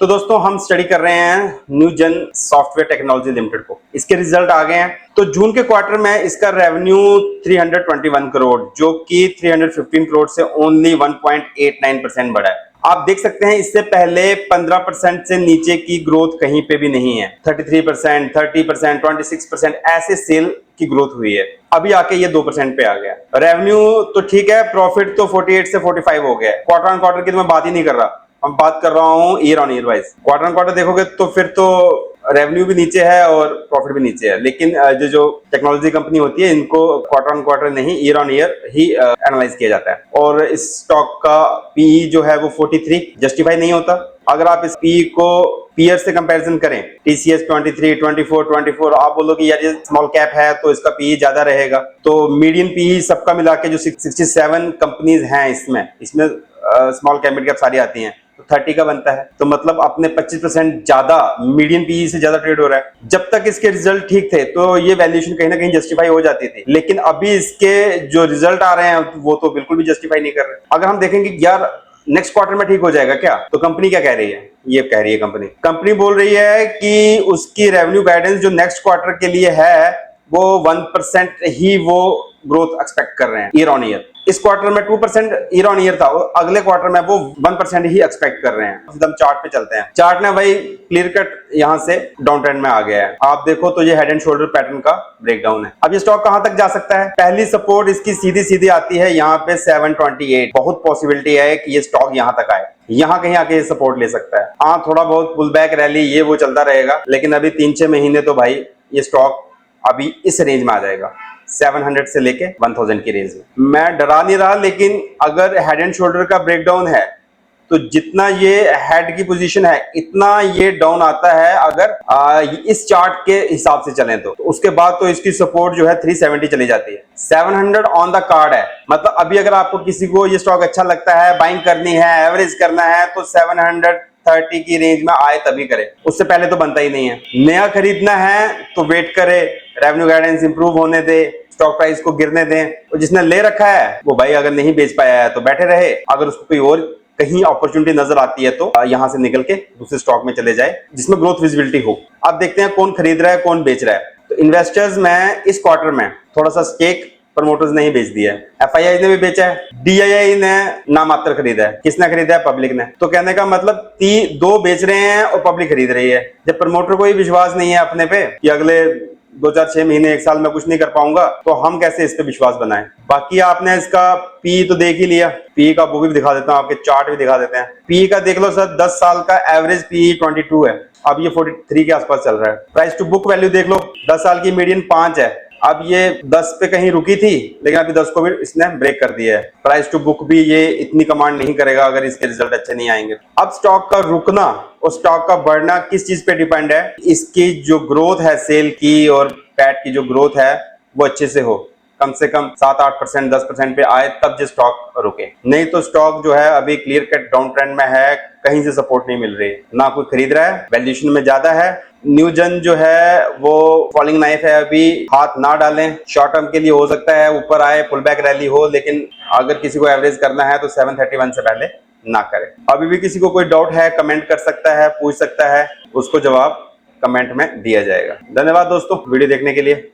तो दोस्तों हम स्टडी कर रहे हैं न्यूजन सॉफ्टवेयर टेक्नोलॉजी लिमिटेड को। इसके रिजल्ट आ गए हैं। तो जून के क्वार्टर में इसका रेवेन्यू 321 करोड़ जो कि 315 करोड़ से ओनली 1.89% बढ़ा है। आप देख सकते हैं इससे पहले 15% से नीचे की ग्रोथ कहीं पे भी नहीं है। 33%, 30%, 26% ऐसे सेल की ग्रोथ हुई है। अभी आके ये 2% पे आ गया। रेवेन्यू तो ठीक है, प्रॉफिट तो 48 से 45 हो गया। क्वार्टर ऑन क्वार्टर की तो मैं बात ही नहीं कर रहा, हम बात कर रहा हूँ year on year wise. Quarter on quarter देखोगे तो फिर तो रेवेन्यू भी नीचे है और प्रॉफिट भी नीचे है। लेकिन जो टेक्नोलॉजी कंपनी होती है इनको क्वार्टर ऑन क्वार्टर नहीं, year on year he analyse किया जाता है। और इस स्टॉक का पीई जो है वो 43 जस्टिफाई नहीं होता। अगर आप इस पीई को पीयर से कंपैरिजन करें, टीसीएस 23, 24, आप बोलो कि यार ये स्मॉल कैप है तो इसका पीई ज्यादा रहेगा। तो मीडियन पीई सबका मिला के जो 67 कंपनीज हैं इसमें स्मॉल कैप मिड कैप सारी आती हैं, तो 30 का बनता है। तो मतलब अपने 25% ज्यादा मीडियम पीई से ज्यादा ट्रेड हो रहा है। जब तक इसके रिजल्ट ठीक थे तो ये वैल्यूएशन कहीं ना कहीं जस्टिफाई हो जाती थी, लेकिन अभी इसके जो रिजल्ट आ रहे हैं वो तो बिल्कुल भी जस्टिफाई नहीं कर रहे। अगर हम देखेंगे यार नेक्स्ट क्वार्टर में ठीक हो जाएगा क्या, तो कंपनी क्या कह रही है, ये कह रही है कंपनी बोल रही है कि उसकी रेवेन्यू गाइडेंस जो नेक्स्ट क्वार्टर के लिए है वो 1% ही वो ग्रोथ एक्सपेक्ट कर रहे हैं ईयर ऑन ईयर। इस क्वार्टर में 2% ईयर ऑन ईयर था, अगले क्वार्टर में वो 1% ही एक्सपेक्ट कर रहे हैं। हम चार्ट पे चलते हैं। चार्ट में भाई क्लियर कट यहां से डाउन ट्रेंड में आ गया है। आप देखो तो ये हेड एंड शोल्डर पैटर्न का ब्रेकडाउन है। अब ये स्टॉक कहां तक जा सकता है? पहली सपोर्ट इसकी सीधी सीधी आती है यहाँ पे 728। बहुत पॉसिबिलिटी है कि ये स्टॉक यहां तक आए, यहां कहीं आके सपोर्ट ले सकता है। हाँ, थोड़ा बहुत पुल बैक रैली ये वो चलता रहेगा, लेकिन अभी 3-6 महीने तो भाई ये स्टॉक अभी इस रेंज में आ जाएगा, 700 से लेके 1000 की रेंज में। मैं डरा नहीं रहा, लेकिन अगर हेड एंड शोल्डर का ब्रेकडाउन है तो जितना ये हेड की पोजीशन है इतना ये डाउन आता है अगर इस चार्ट के हिसाब से चलें तो उसके बाद तो इसकी सपोर्ट जो है 370 चली जाती है। 700 ऑन द कार्ड है। मतलब अभी अगर आपको किसी को ये स्टॉक अच्छा लगता है, बाइंग करनी है, एवरेज करना है, तो 730 की रेंज में आए तभी करे, उससे पहले तो बनता ही नहीं है। नया खरीदना है तो वेट करे, रेवेन्यू गाइडेंस इंप्रूव होने दे, स्टॉक प्राइस को गिरने दें। तो जिसने ले रखा है वो भाई अगर नहीं बेच पाया है तो बैठे रहे, अगर उसको कोई और कहीं अपॉर्चुनिटी नजर आती है तो यहां से निकल के दूसरे स्टॉक में चले जाए जिसमें ग्रोथ विजिबिलिटी हो। अब देखते हैं कौन खरीद रहा है कौन बेच रहा है। तो इन्वेस्टर्स में इस क्वार्टर में थोड़ा सा स्टेक प्रमोटर्स ने ही बेच दिया है। एफआईआई ने भी बेचा है, डीआईआई ने नामात्र खरीदा है। किसने खरीदा है? पब्लिक ने। तो कहने का मतलब 2 बेच रहे हैं और पब्लिक खरीद रही है। जब प्रमोटर को ही विश्वास नहीं है अपने पे कि अगले 2-4-6 महीने 1 साल में कुछ नहीं कर पाऊंगा, तो हम कैसे इस पे विश्वास बनाएं। बाकी आपने इसका पी तो देख ही लिया। पी का वो भी दिखा देता हूं, आपके चार्ट भी दिखा देते हैं। पी का देख लो सर, 10 साल का एवरेज पी 22 है, अब ये 43 के आसपास चल रहा है। प्राइस टू बुक वैल्यू देख लो, 10 साल की मीडियन 5 है, अब ये 10 पे कहीं रुकी थी, लेकिन अभी 10 को भी इसने ब्रेक कर दिया है। प्राइस टू बुक भी ये इतनी कमांड नहीं करेगा अगर इसके रिजल्ट अच्छे नहीं आएंगे। अब स्टॉक का रुकना और स्टॉक का बढ़ना किस चीज पे डिपेंड है? इसकी जो ग्रोथ है सेल की और पैट की जो ग्रोथ है वो अच्छे से हो, कम से कम 7-8%, 10% पे आए, तब जो स्टॉक रुके। नहीं तो स्टॉक जो है अभी क्लियर कट डाउन ट्रेंड में है, कहीं से सपोर्ट नहीं मिल रही, ना कोई खरीद रहा है, वैल्यूएशन में ज्यादा है। न्यूजन जो है वो फॉलिंग नाइफ है, अभी हाथ ना डालें। शॉर्ट टर्म के लिए हो सकता है ऊपर आए, पुल बैक रैली हो, लेकिन अगर किसी को एवरेज करना है तो 731 से पहले ना करें। अभी भी किसी को कोई डाउट है कमेंट कर सकता है, पूछ सकता है, उसको जवाब कमेंट में दिया जाएगा। धन्यवाद दोस्तों वीडियो देखने के लिए।